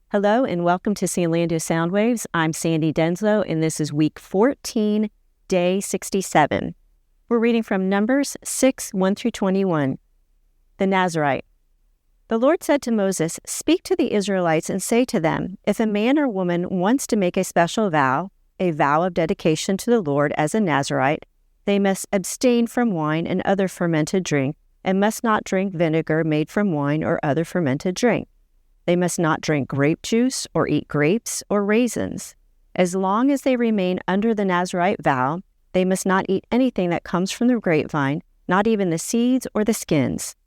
Hello and welcome to Orlando Soundwaves. I'm Sandy Denslow and this is week 14, day 67. We're reading from Numbers 6, 1 through 21. The Nazirite. The Lord said to Moses, "Speak to the Israelites and say to them, if a man or woman wants to make a special vow, a vow of dedication to the Lord as a Nazirite, they must abstain from wine and other fermented drink and must not drink vinegar made from wine or other fermented drink. They must not drink grape juice or eat grapes or raisins. As long as they remain under the Nazirite vow, they must not eat anything that comes from the grapevine, not even the seeds or the skins.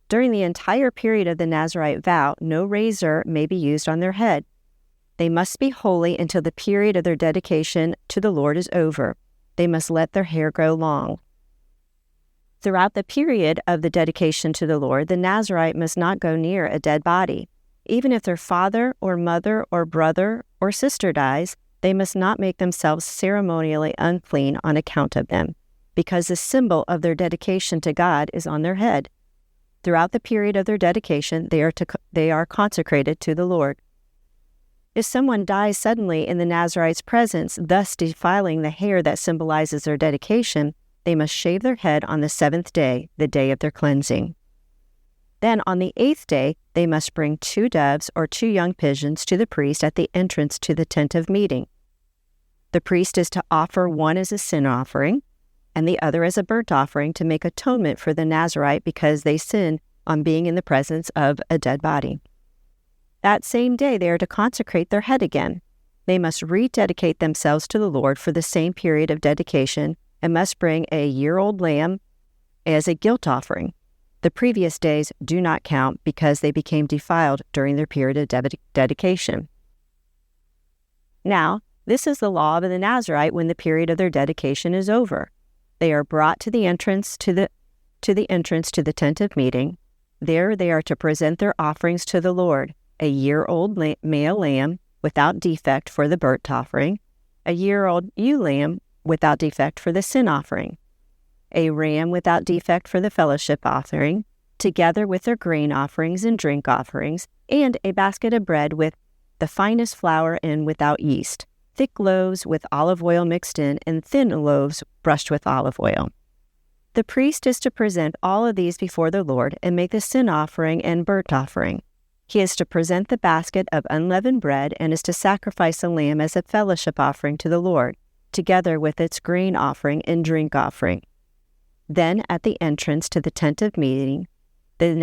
During the entire period of the Nazirite vow, no razor may be used on their head. They must be holy until the period of their dedication to the Lord is over. They must let their hair grow long. Throughout the period of the dedication to the Lord, the Nazirite must not go near a dead body. Even if their father or mother or brother or sister dies, they must not make themselves ceremonially unclean on account of them, because the symbol of their dedication to God is on their head. Throughout the period of their dedication, they are consecrated to the Lord. If someone dies suddenly in the Nazirite's presence, thus defiling the hair that symbolizes their dedication, they must shave their head on the 7th day, the day of their cleansing. Then on the 8th day, they must bring 2 doves or 2 young pigeons to the priest at the entrance to the tent of meeting. The priest is to offer one as a sin offering and the other as a burnt offering to make atonement for the Nazirite because they sinned on being in the presence of a dead body. That same day, they are to consecrate their head again. They must rededicate themselves to the Lord for the same period of dedication and must bring a year-old lamb as a guilt offering. The previous days do not count because they became defiled during their period of dedication. Now, this is the law of the Nazirite when the period of their dedication is over. They are brought to the entrance to the tent of meeting. There they are to present their offerings to the Lord, a year-old male lamb without defect for the burnt offering, a year-old ewe lamb without defect for the sin offering, a ram without defect for the fellowship offering, together with their grain offerings and drink offerings, and a basket of bread with the finest flour and without yeast, thick loaves with olive oil mixed in, and thin loaves brushed with olive oil. The priest is to present all of these before the Lord and make the sin offering and burnt offering. He is to present the basket of unleavened bread and is to sacrifice a lamb as a fellowship offering to the Lord, together with its grain offering and drink offering. Then, at the entrance to the tent of meeting, the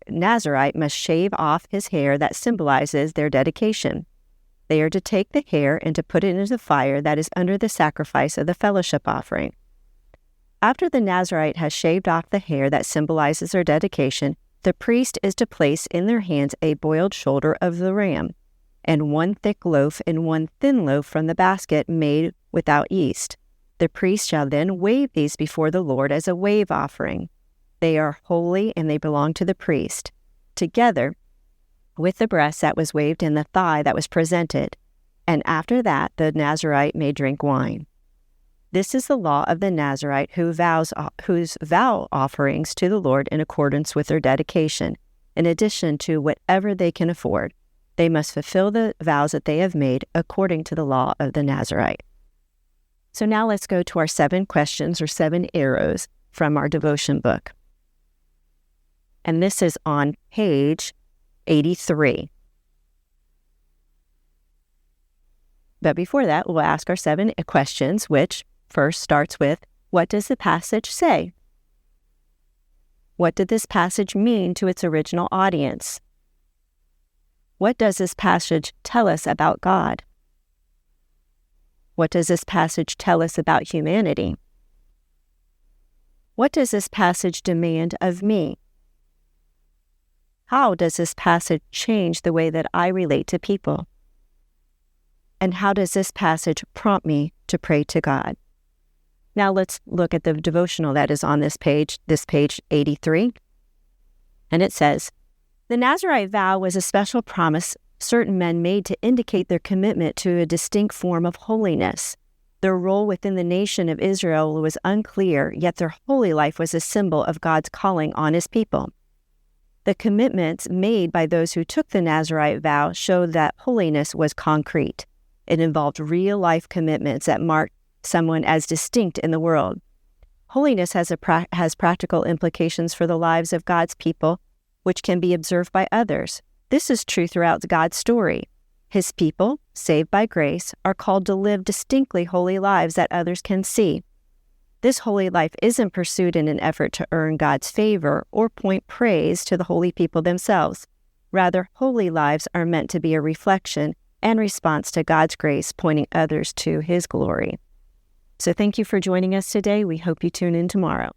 Nazirite must shave off his hair that symbolizes their dedication. They are to take the hair and to put it into the fire that is under the sacrifice of the fellowship offering. After the Nazirite has shaved off the hair that symbolizes their dedication, the priest is to place in their hands a boiled shoulder of the ram, and 1 thick loaf and 1 thin loaf from the basket made without yeast. The priest shall then wave these before the Lord as a wave offering. They are holy and they belong to the priest, together with the breast that was waved and the thigh that was presented. And after that, the Nazirite may drink wine. This is the law of the Nazirite whose vow offerings to the Lord in accordance with their dedication, in addition to whatever they can afford. They must fulfill the vows that they have made according to the law of the Nazirite. So now let's go to our 7 questions or 7 arrows from our devotion book. And this is on page 83. But before that, we'll ask our 7 questions, which first starts with, what does the passage say? What did this passage mean to its original audience? What does this passage tell us about God? What does this passage tell us about humanity? What does this passage demand of me? How does this passage change the way that I relate to people? And how does this passage prompt me to pray to God? Now let's look at the devotional that is on this page 83. And it says, the Nazirite vow was a special promise certain men made to indicate their commitment to a distinct form of holiness. Their role within the nation of Israel was unclear, yet their holy life was a symbol of God's calling on his people. The commitments made by those who took the Nazirite vow showed that holiness was concrete. It involved real-life commitments that marked someone as distinct in the world. Holiness has practical implications for the lives of God's people, which can be observed by others. This is true throughout God's story. His people, saved by grace, are called to live distinctly holy lives that others can see. This holy life isn't pursued in an effort to earn God's favor or point praise to the holy people themselves. Rather, holy lives are meant to be a reflection and response to God's grace, pointing others to His glory. So thank you for joining us today. We hope you tune in tomorrow.